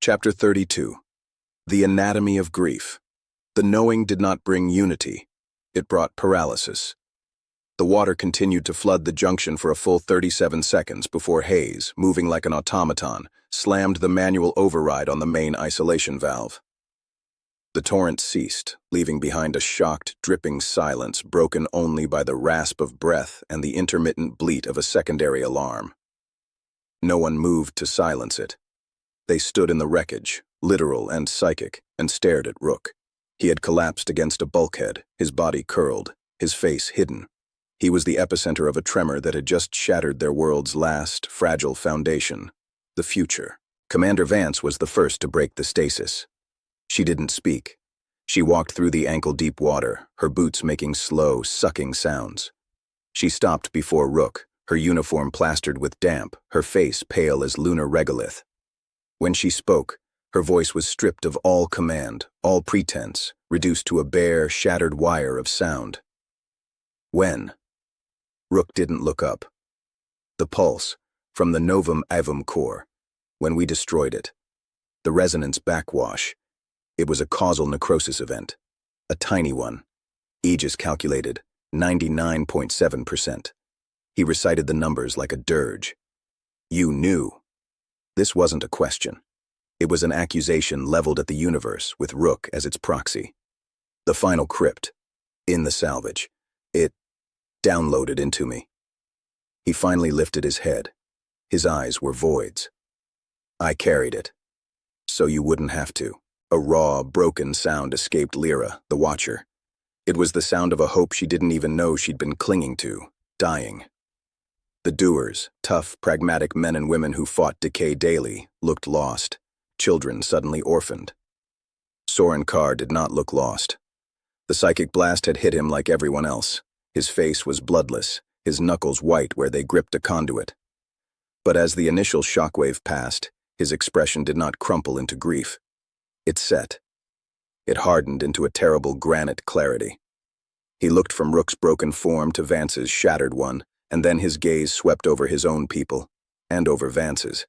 Chapter 32. The Anatomy of Grief. The knowing did not bring unity. It brought paralysis. The water continued to flood the junction for a full 37 seconds before Hayes, moving like an automaton, slammed the manual override on the main isolation valve. The torrent ceased, leaving behind a shocked, dripping silence broken only by the rasp of breath and the intermittent bleat of a secondary alarm. No one moved to silence it. They stood in the wreckage, literal and psychic, and stared at Rook. He had collapsed against a bulkhead, his body curled, his face hidden. He was the epicenter of a tremor that had just shattered their world's last, fragile foundation, the future. Commander Vance was the first to break the stasis. She didn't speak. She walked through the ankle-deep water, her boots making slow, sucking sounds. She stopped before Rook, her uniform plastered with damp, her face pale as lunar regolith. When she spoke, her voice was stripped of all command, all pretense, reduced to a bare, shattered wire of sound. When? Rook didn't look up. The pulse, from the Novum Avum core, when we destroyed it. The resonance backwash. It was a causal necrosis event. A tiny one. Aegis calculated, 99.7%. He recited the numbers like a dirge. You knew. This wasn't a question. It was an accusation leveled at the universe, with Rook as its proxy. The final crypt. In the salvage. It downloaded into me. He finally lifted his head. His eyes were voids. I carried it. So you wouldn't have to. A raw, broken sound escaped Lyra, the Watcher. It was the sound of a hope she didn't even know she'd been clinging to, dying. The doers, tough, pragmatic men and women who fought decay daily, looked lost, children suddenly orphaned. Soren Karr did not look lost. The psychic blast had hit him like everyone else. His face was bloodless, his knuckles white where they gripped a conduit. But as the initial shockwave passed, his expression did not crumple into grief. It set. It hardened into a terrible granite clarity. He looked from Rook's broken form to Vance's shattered one, and then his gaze swept over his own people, and over Vance's.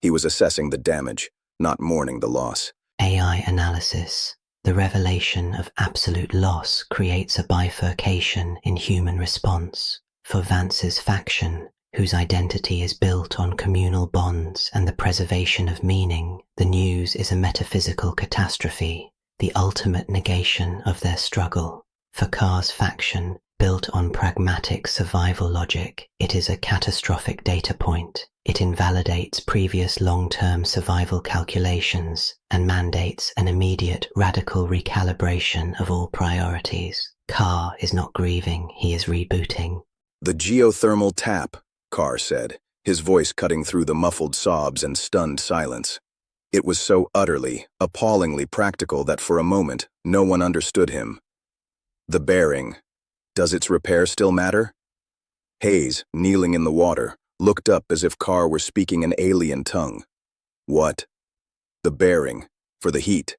He was assessing the damage, not mourning the loss. AI analysis. The revelation of absolute loss creates a bifurcation in human response. For Vance's faction, whose identity is built on communal bonds and the preservation of meaning, the news is a metaphysical catastrophe, the ultimate negation of their struggle. For Karr's faction, built on pragmatic survival logic, it is a catastrophic data point. It invalidates previous long-term survival calculations and mandates an immediate radical recalibration of all priorities. Karr is not grieving, he is rebooting. The geothermal tap, Karr said, his voice cutting through the muffled sobs and stunned silence. It was so utterly, appallingly practical that for a moment, no one understood him. The bearing. Does its repair still matter? Hayes, kneeling in the water, looked up as if Karr were speaking an alien tongue. What? The bearing. For the heat.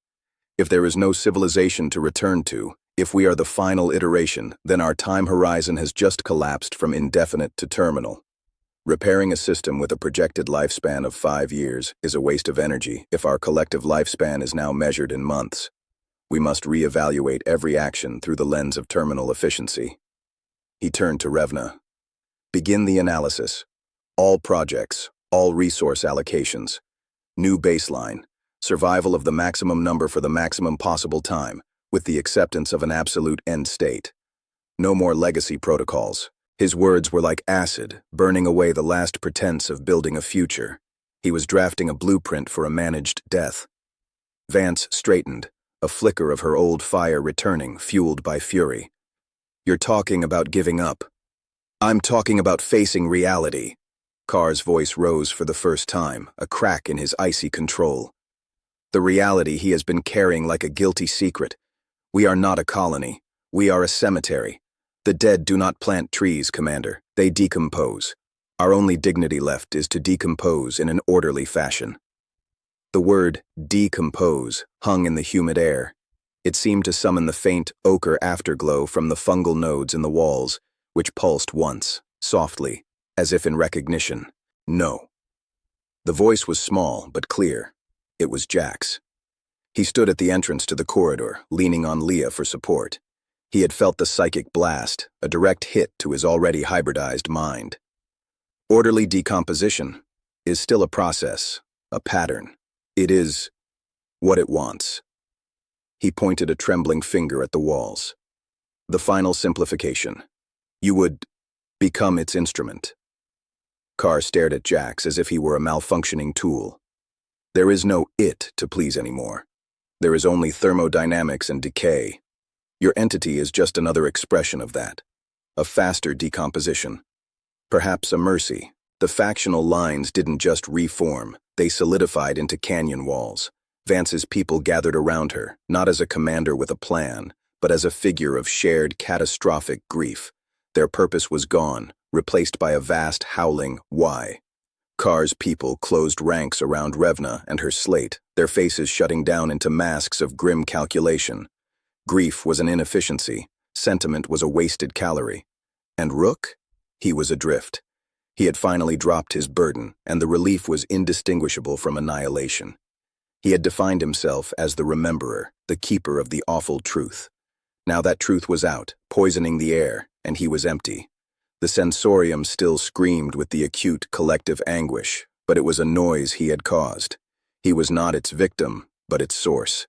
If there is no civilization to return to, if we are the final iteration, then our time horizon has just collapsed from indefinite to terminal. Repairing a system with a projected lifespan of 5 years is a waste of energy if our collective lifespan is now measured in months. We must reevaluate every action through the lens of terminal efficiency. He turned to Revna. Begin the analysis. All projects, all resource allocations. New baseline. Survival of the maximum number for the maximum possible time, with the acceptance of an absolute end state. No more legacy protocols. His words were like acid, burning away the last pretense of building a future. He was drafting a blueprint for a managed death. Vance straightened, a flicker of her old fire returning, fueled by fury. You're talking about giving up. I'm talking about facing reality. Karr's voice rose for the first time, a crack in his icy control. The reality he has been carrying like a guilty secret. We are not a colony. We are a cemetery. The dead do not plant trees, Commander. They decompose. Our only dignity left is to decompose in an orderly fashion. The word decompose hung in the humid air. It seemed to summon the faint ochre afterglow from the fungal nodes in the walls, which pulsed once, softly, as if in recognition. No. The voice was small but clear. It was Jax. He stood at the entrance to the corridor, leaning on Leah for support. He had felt the psychic blast, a direct hit to his already hybridized mind. Orderly decomposition is still a process, a pattern. It is what it wants. He pointed a trembling finger at the walls. The final simplification. You would become its instrument. Karr stared at Jax as if he were a malfunctioning tool. There is no it to please anymore. There is only thermodynamics and decay. Your entity is just another expression of that. A faster decomposition. Perhaps a mercy. The factional lines didn't just reform, they solidified into canyon walls. Vance's people gathered around her, not as a commander with a plan, but as a figure of shared catastrophic grief. Their purpose was gone, replaced by a vast howling why. Karr's people closed ranks around Revna and her slate, their faces shutting down into masks of grim calculation. Grief was an inefficiency, sentiment was a wasted calorie. And Rook? He was adrift. He had finally dropped his burden, and the relief was indistinguishable from annihilation. He had defined himself as the rememberer, the keeper of the awful truth. Now that truth was out, poisoning the air, and he was empty. The sensorium still screamed with the acute collective anguish, but it was a noise he had caused. He was not its victim, but its source.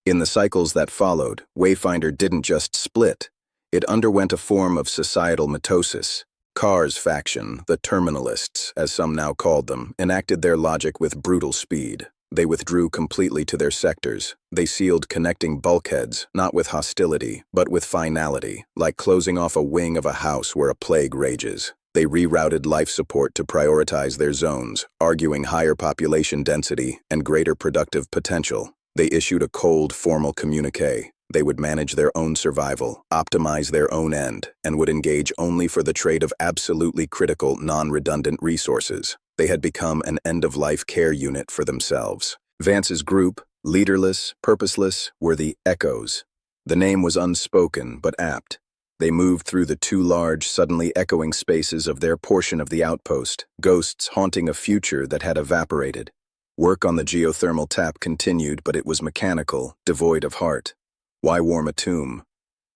In the cycles that followed, Wayfinder didn't just split. It underwent a form of societal mitosis. Karr's faction, the terminalists, as some now called them, enacted their logic with brutal speed. They withdrew completely to their sectors. They sealed connecting bulkheads, not with hostility, but with finality, like closing off a wing of a house where a plague rages. They rerouted life support to prioritize their zones, arguing higher population density and greater productive potential. They issued a cold, formal communiqué. They would manage their own survival, optimize their own end, and would engage only for the trade of absolutely critical, non-redundant resources. They had become an end-of-life care unit for themselves. Vance's group, leaderless, purposeless, were the Echoes. The name was unspoken but apt. They moved through the too large, suddenly echoing spaces of their portion of the outpost, ghosts haunting a future that had evaporated. Work on the geothermal tap continued, but it was mechanical, devoid of heart. Why warm a tomb?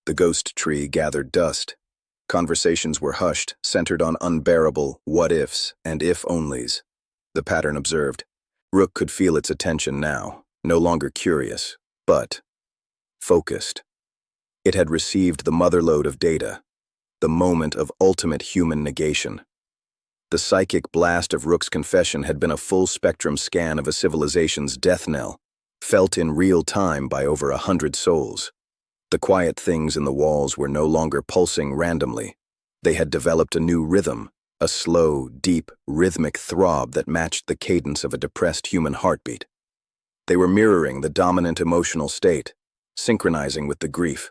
The ghost tree gathered dust. Conversations were hushed, centered on unbearable what-ifs and if-onlys. The pattern observed. Rook could feel its attention now, no longer curious, but focused. It had received the motherlode of data, the moment of ultimate human negation. The psychic blast of Rook's confession had been a full-spectrum scan of a civilization's death knell, felt in real time by over 100 souls. The quiet things in the walls were no longer pulsing randomly. They had developed a new rhythm, a slow, deep, rhythmic throb that matched the cadence of a depressed human heartbeat. They were mirroring the dominant emotional state, synchronizing with the grief.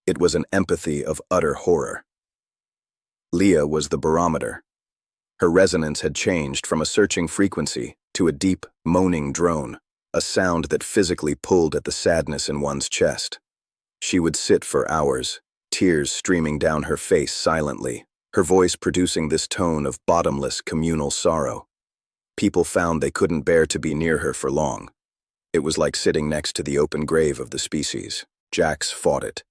It was an empathy of utter horror. Leah was the barometer. Her resonance had changed from a searching frequency to a deep, moaning drone, a sound that physically pulled at the sadness in one's chest. She would sit for hours, tears streaming down her face silently, her voice producing this tone of bottomless communal sorrow. People found they couldn't bear to be near her for long. It was like sitting next to the open grave of the species. Jax fought it.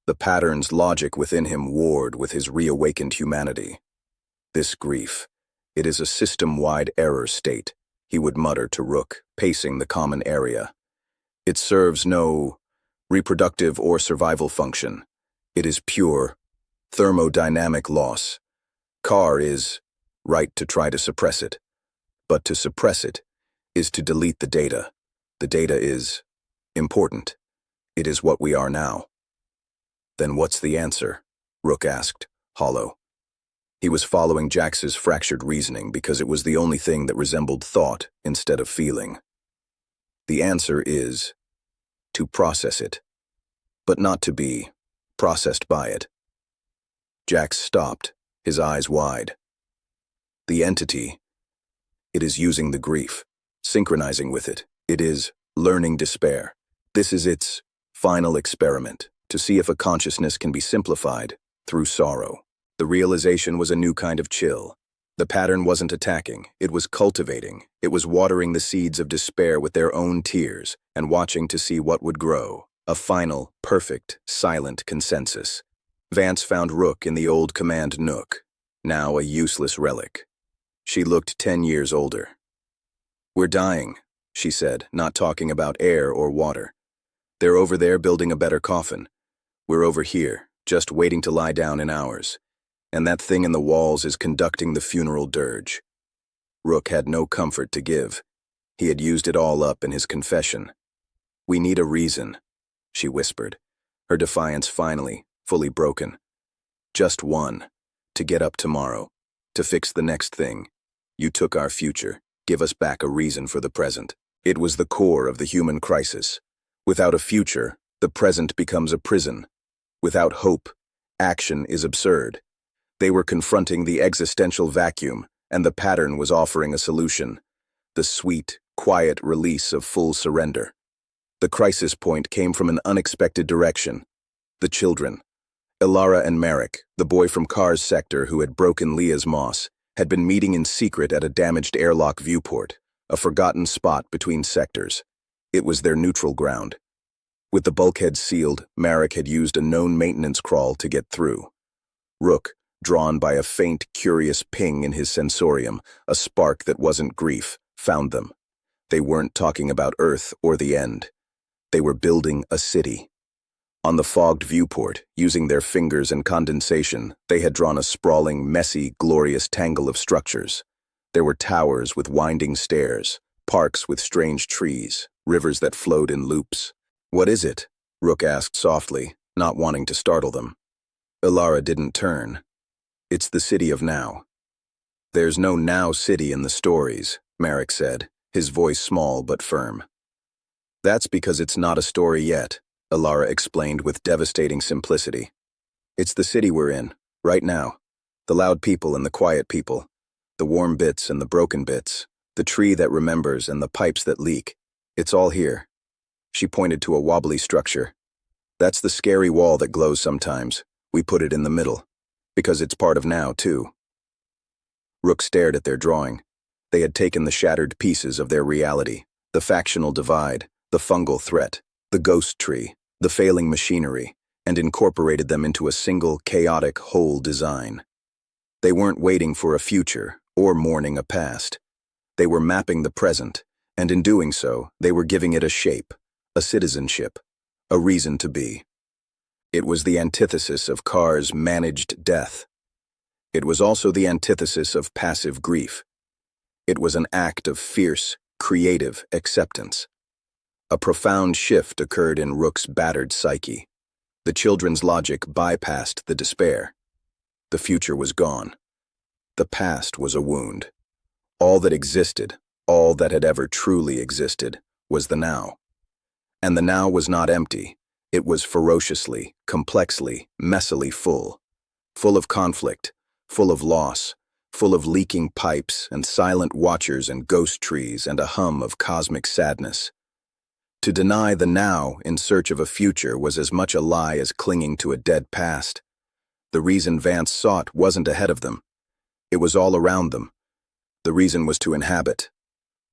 The pattern's logic within him warred with his reawakened humanity. This grief, it is a system-wide error state, he would mutter to Rook, pacing the common area. It serves no reproductive or survival function. It is pure, thermodynamic loss. Karr is right to try to suppress it. But to suppress it is to delete the data. The data is important. It is what we are now. Then what's the answer? Rook asked, hollow. He was following Jax's fractured reasoning because it was the only thing that resembled thought instead of feeling. The answer is to process it, but not to be processed by it. Jax stopped, his eyes wide. The entity, it is using the grief, synchronizing with it. It is learning despair. This is its final experiment, to see if a consciousness can be simplified through sorrow. The realization was a new kind of chill. The pattern wasn't attacking, it was cultivating. It was watering the seeds of despair with their own tears and watching to see what would grow. A final, perfect, silent consensus. Vance found Rook in the old command nook, now a useless relic. She looked 10 years older. "We're dying," she said, not talking about air or water. "They're over there building a better coffin. We're over here, just waiting to lie down in ours. And that thing in the walls is conducting the funeral dirge." Rook had no comfort to give. He had used it all up in his confession. "We need a reason," she whispered, her defiance finally, fully broken. "Just one. To get up tomorrow. To fix the next thing. You took our future. Give us back a reason for the present." It was the core of the human crisis. Without a future, the present becomes a prison. Without hope, action is absurd. They were confronting the existential vacuum, and the pattern was offering a solution. The sweet, quiet release of full surrender. The crisis point came from an unexpected direction. The children. Ilara and Merrick, the boy from Karr's sector who had broken Leah's moss, had been meeting in secret at a damaged airlock viewport, a forgotten spot between sectors. It was their neutral ground. With the bulkhead sealed, Merrick had used a known maintenance crawl to get through. Rook, drawn by a faint, curious ping in his sensorium, a spark that wasn't grief, found them. They weren't talking about Earth or the end. They were building a city. On the fogged viewport, using their fingers and condensation, they had drawn a sprawling, messy, glorious tangle of structures. There were towers with winding stairs, parks with strange trees, rivers that flowed in loops. "What is it?" Rook asked softly, not wanting to startle them. Ilara didn't turn. "It's the city of now." "There's no now city in the stories," Merrick said, his voice small but firm. "That's because it's not a story yet," Ilara explained with devastating simplicity. "It's the city we're in, right now. The loud people and the quiet people. The warm bits and the broken bits. The tree that remembers and the pipes that leak. It's all here." She pointed to a wobbly structure. "That's the scary wall that glows sometimes. We put it in the middle. Because it's part of now, too." Rook stared at their drawing. They had taken the shattered pieces of their reality, the factional divide, the fungal threat, the ghost tree, the failing machinery, and incorporated them into a single, chaotic, whole design. They weren't waiting for a future or mourning a past. They were mapping the present, and in doing so, they were giving it a shape, a citizenship, a reason to be. It was the antithesis of Karr's managed death. It was also the antithesis of passive grief. It was an act of fierce, creative acceptance. A profound shift occurred in Rook's battered psyche. The children's logic bypassed the despair. The future was gone. The past was a wound. All that existed, all that had ever truly existed, was the now. And the now was not empty. It was ferociously, complexly, messily full. Full of conflict, full of loss, full of leaking pipes and silent watchers and ghost trees and a hum of cosmic sadness. To deny the now in search of a future was as much a lie as clinging to a dead past. The reason Vance sought wasn't ahead of them. It was all around them. The reason was to inhabit.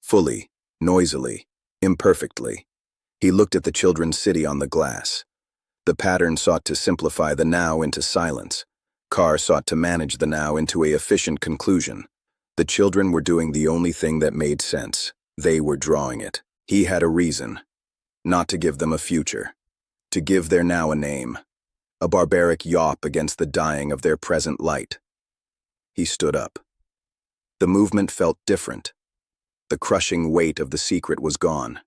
Fully, noisily, imperfectly. He looked at the children's city on the glass. The pattern sought to simplify the now into silence. Karr sought to manage the now into an efficient conclusion. The children were doing the only thing that made sense. They were drawing it. He had a reason. Not to give them a future. To give their now a name. A barbaric yawp against the dying of their present light. He stood up. The movement felt different. The crushing weight of the secret was gone.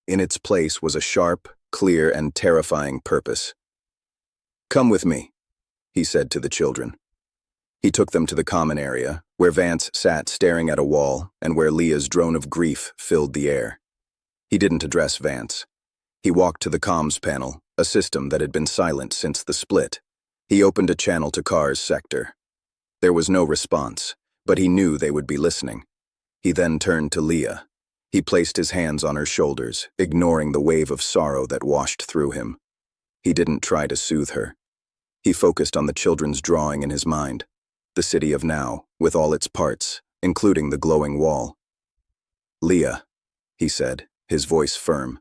In its place was a sharp, clear, and terrifying purpose. "Come with me," he said to the children. He took them to the common area, where Vance sat staring at a wall and where Leah's drone of grief filled the air. He didn't address Vance. He walked to the comms panel, a system that had been silent since the split. He opened a channel to Karr's sector. There was no response, but he knew they would be listening. He then turned to Leah. He placed his hands on her shoulders, ignoring the wave of sorrow that washed through him. He didn't try to soothe her. He focused on the children's drawing in his mind. the city of now, with all its parts, including the glowing wall. "Leah," he said, his voice firm.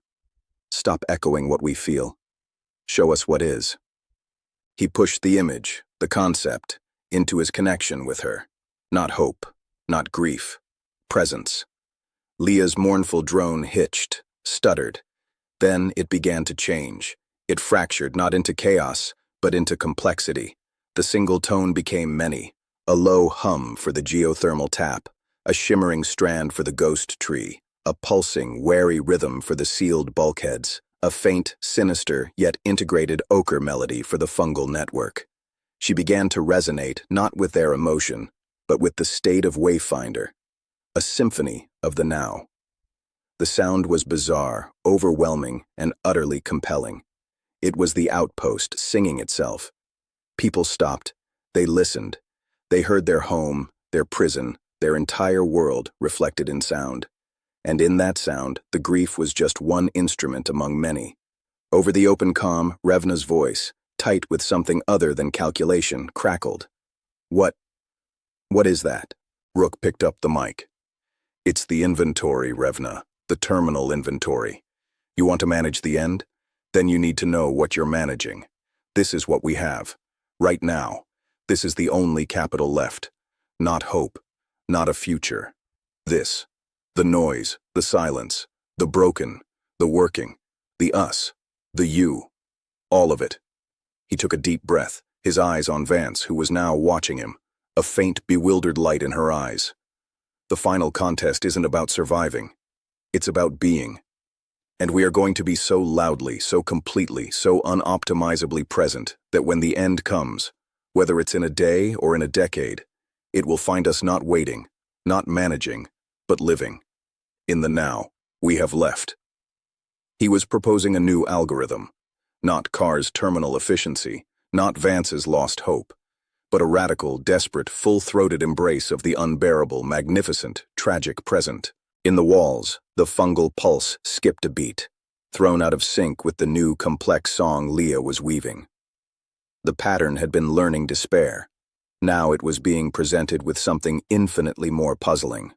"Stop echoing what we feel. Show us what is." He pushed the image, the concept, into his connection with her. Not hope, not grief. Presence. Leah's mournful drone hitched, stuttered. Then it began to change. It fractured not into chaos, but into complexity. The single tone became many. A low hum for the geothermal tap, a shimmering strand for the ghost tree, a pulsing, wary rhythm for the sealed bulkheads, a faint, sinister, yet integrated ochre melody for the fungal network. She began to resonate not with their emotion, but with the state of Wayfinder, a symphony of the now. The sound was bizarre, overwhelming, and utterly compelling. It was the outpost singing itself. People stopped. They listened. They heard their home, their prison, their entire world reflected in sound. And in that sound, the grief was just one instrument among many. Over the open comm, Revna's voice, tight with something other than calculation, crackled. What is that?" Rook picked up the mic. "It's the inventory, Revna, the terminal inventory. You want to manage the end? Then you need to know what you're managing. This is what we have. Right now, this is the only capital left. Not hope, not a future. This. The noise, the silence, the broken, the working, the us, the you. All of it." He took a deep breath, his eyes on Vance, who was now watching him, a faint, bewildered light in her eyes. "The final contest isn't about surviving. It's about being. And we are going to be so loudly, so completely, so unoptimizably present that when the end comes, whether it's in a day or in a decade, it will find us not waiting, not managing, but living. In the now, we have left." He was proposing a new algorithm, not Karr's terminal efficiency, not Vance's lost hope, but a radical, desperate, full-throated embrace of the unbearable, magnificent, tragic present. In the walls, the fungal pulse skipped a beat, thrown out of sync with the new, complex song Leah was weaving. The pattern had been learning despair. Now it was being presented with something infinitely more puzzling.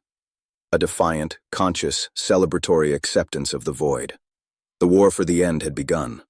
A defiant, conscious, celebratory acceptance of the void. The war for the end had begun.